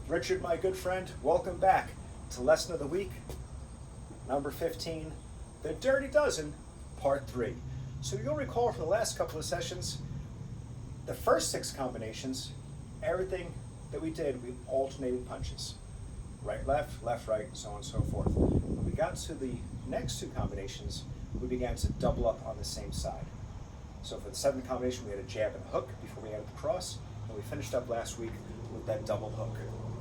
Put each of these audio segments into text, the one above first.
Richard, my good friend, welcome back to Lesson of the Week, number 15, The Dirty Dozen, Part 3. So you'll recall from the last couple of sessions, the first 6 combinations, everything that we did, we alternated punches. Right, left, right, so on and so forth. When we got to the next 2 combinations, we began to double up on the same side. So for the 7th combination, we had a jab and a hook before we added the cross, and we finished up last week with that double hook,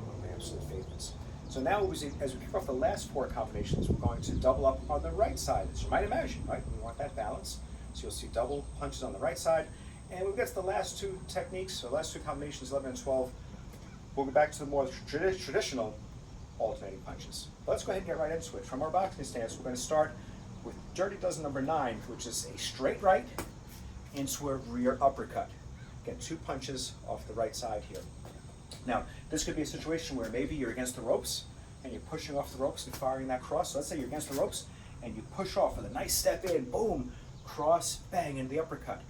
one of my absolute favorites. So now, as we kick off the last 4 combinations, we're going to double up on the right side, as you might imagine, right? We want that balance. So you'll see double punches on the right side. And when we get to the last 2 techniques, so the last 2 combinations, 11 and 12, we'll go back to the more traditional alternating punches. But let's go ahead and get right into it. From our boxing stance, we're going to start with Dirty Dozen number 9, which is a straight right into a rear uppercut. Get 2 punches off the right side here. Now, this could be a situation where maybe you're against the ropes and you're pushing off the ropes and firing that cross. So let's say you're against the ropes and you push off with a nice step in, boom, cross, bang, into the uppercut.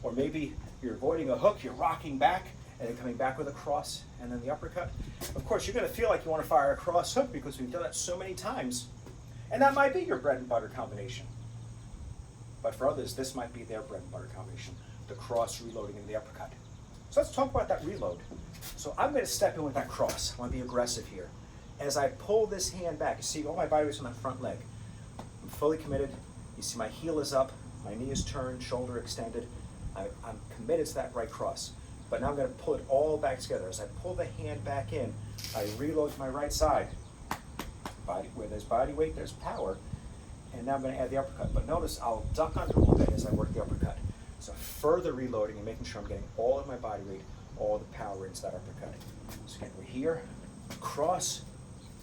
Or maybe you're avoiding a hook, you're rocking back and then coming back with a cross and then the uppercut. Of course, you're going to feel like you want to fire a cross hook because we've done that so many times. And that might be your bread and butter combination. But for others, this might be their bread and butter combination, the cross, reloading, and the uppercut. So let's talk about that reload. So I'm going to step in with that cross. I want to be aggressive here. As I pull this hand back, you see all my body weight's on that front leg. I'm fully committed. You see my heel is up, my knee is turned, shoulder extended. I'm committed to that right cross. But now I'm going to pull it all back together. As I pull the hand back in, I reload to my right side. Where there's body weight, there's power. And now I'm going to add the uppercut. But notice I'll duck under a little bit as I work the uppercut. So further reloading and making sure I'm getting all of my body weight, all the power into that uppercut. So again, we're here, cross,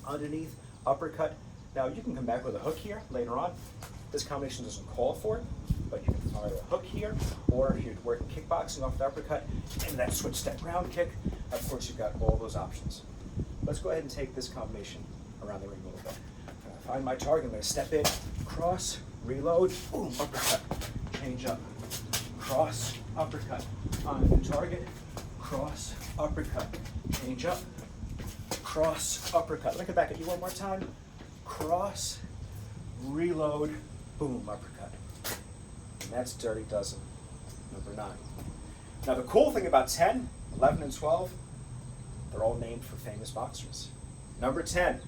underneath, uppercut. Now you can come back with a hook here later on. This combination doesn't call for it, but you can fire a hook here, or if you're working kickboxing off the uppercut, and that switch step round kick, of course you've got all those options. Let's go ahead and take this combination around the ring a little bit. I'm going to find my target, I'm going to step in, cross, reload, boom, uppercut, change up, cross, uppercut, on the target, cross, uppercut, change up, cross, uppercut. Let me come back at you one more time, cross, reload, boom, uppercut. And that's Dirty Dozen, number 9. Now the cool thing about 10, 11, and 12, they're all named for famous boxers. Number 10,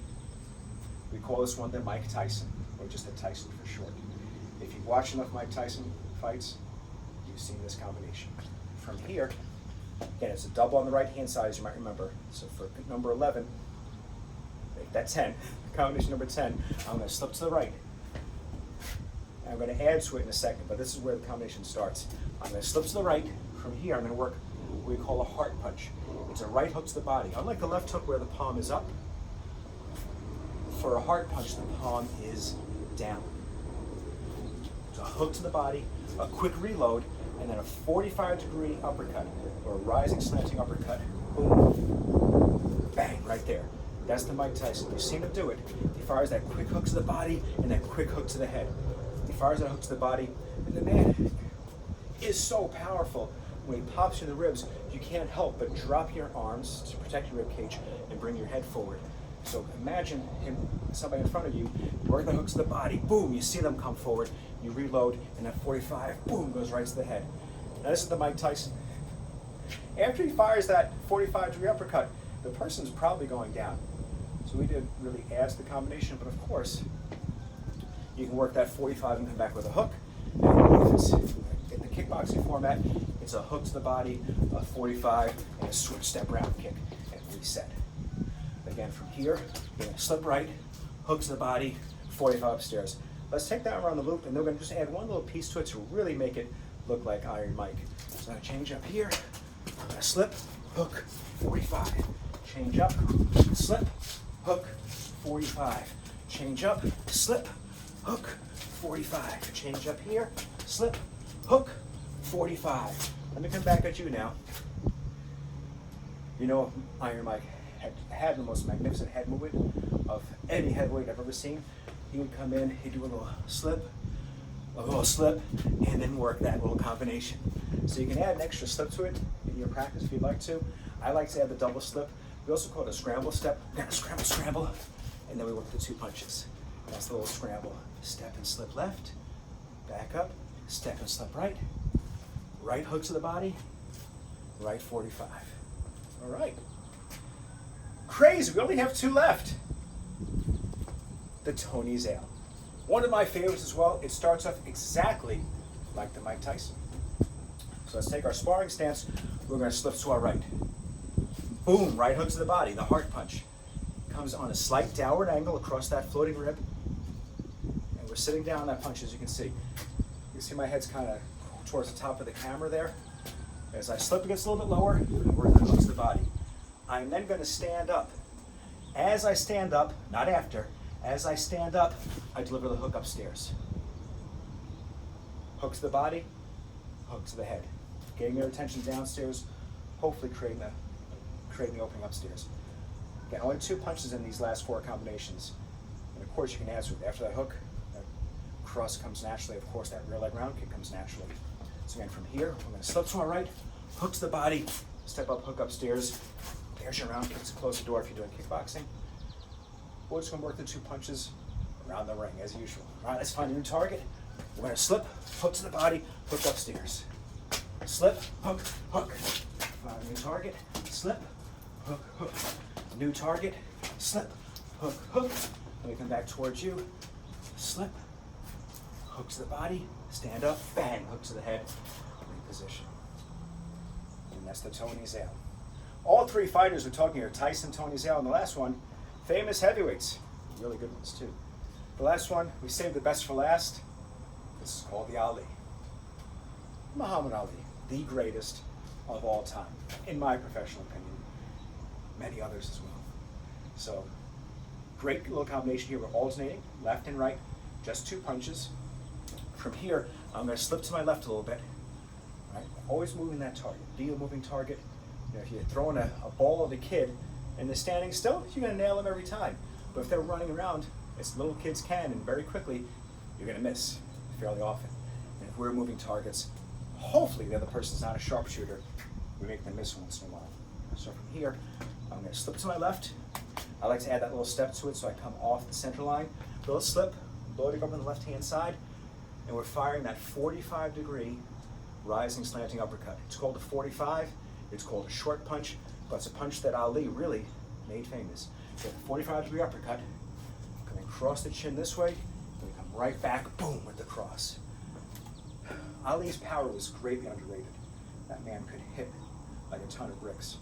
we call this one the Mike Tyson, or just the Tyson for short. If you've watched enough Mike Tyson fights, you've seen this combination. From here, again, it's a double on the right-hand side, as you might remember. So for number 11, make that 10, combination number 10, I'm going to slip to the right. And I'm going to add to it in a second, but this is where the combination starts. I'm going to slip to the right. From here, I'm going to work what we call a heart punch. It's a right hook to the body. Unlike the left hook where the palm is up, for a heart punch, the palm is down. So a hook to the body, a quick reload, and then a 45-degree uppercut, or a rising slanting uppercut. Boom, bang, right there. That's the Mike Tyson. You've seen him do it. He fires that quick hook to the body and that quick hook to the head. He fires that hook to the body, and the man is so powerful. When he pops you in the ribs, you can't help but drop your arms to protect your rib cage and bring your head forward. So imagine him, somebody in front of you, work the hooks to the body, boom, you see them come forward, you reload, and that 45, boom, goes right to the head. Now this is the Mike Tyson. After he fires that 45-degree uppercut, the person's probably going down. So we didn't really add to the combination, but of course, you can work that 45 and come back with a hook. And if it's in the kickboxing format, it's a hook to the body, a 45, and a switch step round kick, and reset. Again, from here, you're going to slip right, hook to the body, 45 upstairs. Let's take that around the loop, and then we're going to just add one little piece to it to really make it look like Iron Mike. So I'm going to change up here, I'm going to slip, hook, 45. Change up, slip, hook, 45. Change up, slip, hook, 45. Change up here, slip, hook, 45. Let me come back at you now. You know, Iron Mike had the most magnificent head movement of any heavyweight I've ever seen. He would come in, he'd do a little slip, and then work that little combination. So you can add an extra slip to it in your practice if you'd like to. I like to add the double slip We also call it a scramble step. We're gonna scramble, scramble, and then we work the 2 punches. That's the little scramble. Step and slip left, back up, step and slip right, right hook to the body, right 45. All right. Crazy, we only have 2 left. The Tony Zale. One of my favorites as well. It starts off exactly like the Mike Tyson. So let's take our sparring stance. We're gonna slip to our right. Boom, right hook to the body, the heart punch. Comes on a slight downward angle across that floating rib. And we're sitting down on that punch, as you can see. You can see my head's kind of towards the top of the camera there. As I slip, it gets a little bit lower, and we're gonna hook to the body. I'm then gonna stand up. As I stand up, not after, as I stand up, I deliver the hook upstairs. Hook to the body, hook to the head. Getting their attention downstairs, hopefully creating the opening upstairs. Again, only 2 punches in these last 4 combinations. And of course you can answer it. After that hook, that cross comes naturally. Of course that rear leg round kick comes naturally. So again, from here, we're gonna slip to our right, hook to the body, step up, hook upstairs. There's your round kick to close the door if you're doing kickboxing. We're just gonna work the 2 punches around the ring as usual. All right, let's find a new target. We're gonna slip, hook to the body, hook upstairs. Slip, hook, hook. Find a new target, slip, hook, hook. New target, slip, hook, hook. Then we come back towards you, slip, hook to the body, stand up, bang, hook to the head, reposition. And that's the Tony Zale. All 3 fighters we're talking here, Tyson, Tony Zale, and the last one, famous heavyweights. Really good ones too. The last one, we saved the best for last. This is called the Ali. Muhammad Ali, the greatest of all time, in my professional opinion. Many others as well. So, great little combination here. We're alternating left and right, just 2 punches. From here, I'm going to slip to my left a little bit. Right? Always moving that target. Be a moving target. You know, if you're throwing a ball at a kid and they're standing still, you're going to nail them every time. But if they're running around, as little kids can, and very quickly, you're going to miss fairly often. And if we're moving targets, hopefully the other person's not a sharpshooter. We make them miss once in a while. So from here, I'm going to slip to my left. I like to add that little step to it so I come off the center line. Little slip, loading up on the left-hand side, and we're firing that 45-degree rising slanting uppercut. It's called a 45. It's called a short punch, but it's a punch that Ali really made famous. So a 45-degree uppercut, coming across the chin this way, and we come right back, boom, with the cross. Ali's power was greatly underrated. That man could hit like a ton of bricks.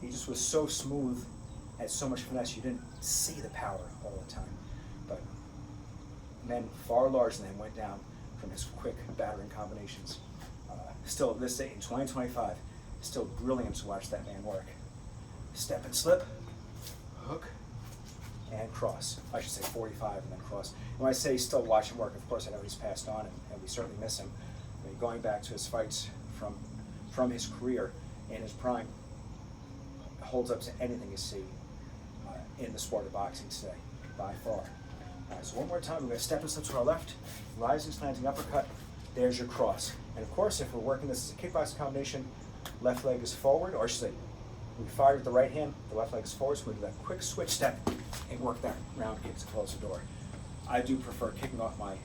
He just was so smooth, had so much finesse, you didn't see the power all the time. But men far larger than him went down from his quick battering combinations. Still, this day in 2025, still brilliant to watch that man work. Step and slip, hook, and cross. I should say 45 and then cross. And when I say still watch him work, of course I know he's passed on, and we certainly miss him. I mean, going back to his fights from his career in his prime, holds up to anything you see in the sport of boxing today, by far. All right, so one more time, we're going to step and slip to our left, rising slanting uppercut, there's your cross. And of course, if we're working this as a kickboxing combination, left leg is forward, or I should say, we fired with the right hand, the left leg is forward, so we do that quick switch step and work that round kick to close the door. I do prefer kicking off my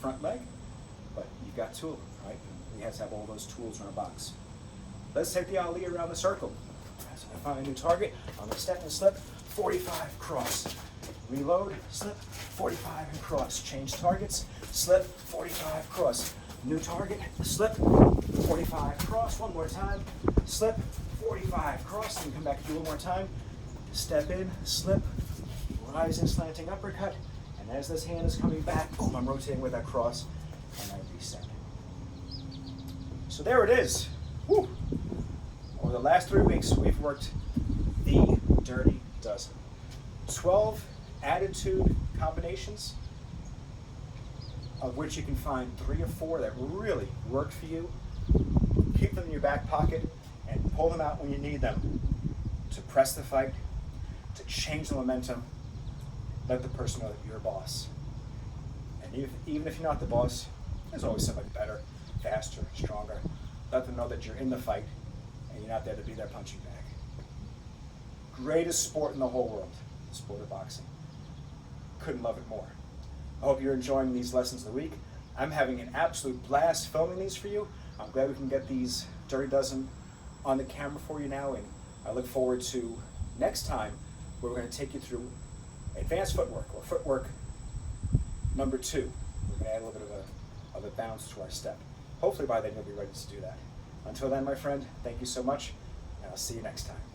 front leg, but you've got 2 of them, right? We have to have all those tools in our box. Let's take the Ali around the circle. So I find a new target, I'm going to step and slip, 45, cross. Reload, slip, 45 and cross. Change targets, slip, 45, cross. New target, slip, 45, cross. One more time, slip, 45, cross. Then come back and do one more time. Step in, slip, rising slanting uppercut. And as this hand is coming back, boom, I'm rotating with that cross, and I reset. So there it is. Woo. Over the last 3 weeks, we've worked the Dirty Dozen. 12 attitude combinations, of which you can find 3 or 4 that really work for you. Keep them in your back pocket and pull them out when you need them to press the fight, to change the momentum. Let the person know that you're a boss. And even if you're not the boss, there's always somebody better, faster, stronger. Let them know that you're in the fight and you're not there to be their punching bag. greatest sport in the whole world, the sport of boxing. Couldn't love it more. I hope you're enjoying these lessons of the week. I'm having an absolute blast filming these for you. I'm glad we can get these Dirty Dozen on the camera for you now, and I look forward to next time where we're going to take you through advanced footwork, or footwork number 2. We're going to add a little bit of a bounce to our step. Hopefully by then you'll be ready to do that. Until then, my friend, thank you so much, and I'll see you next time.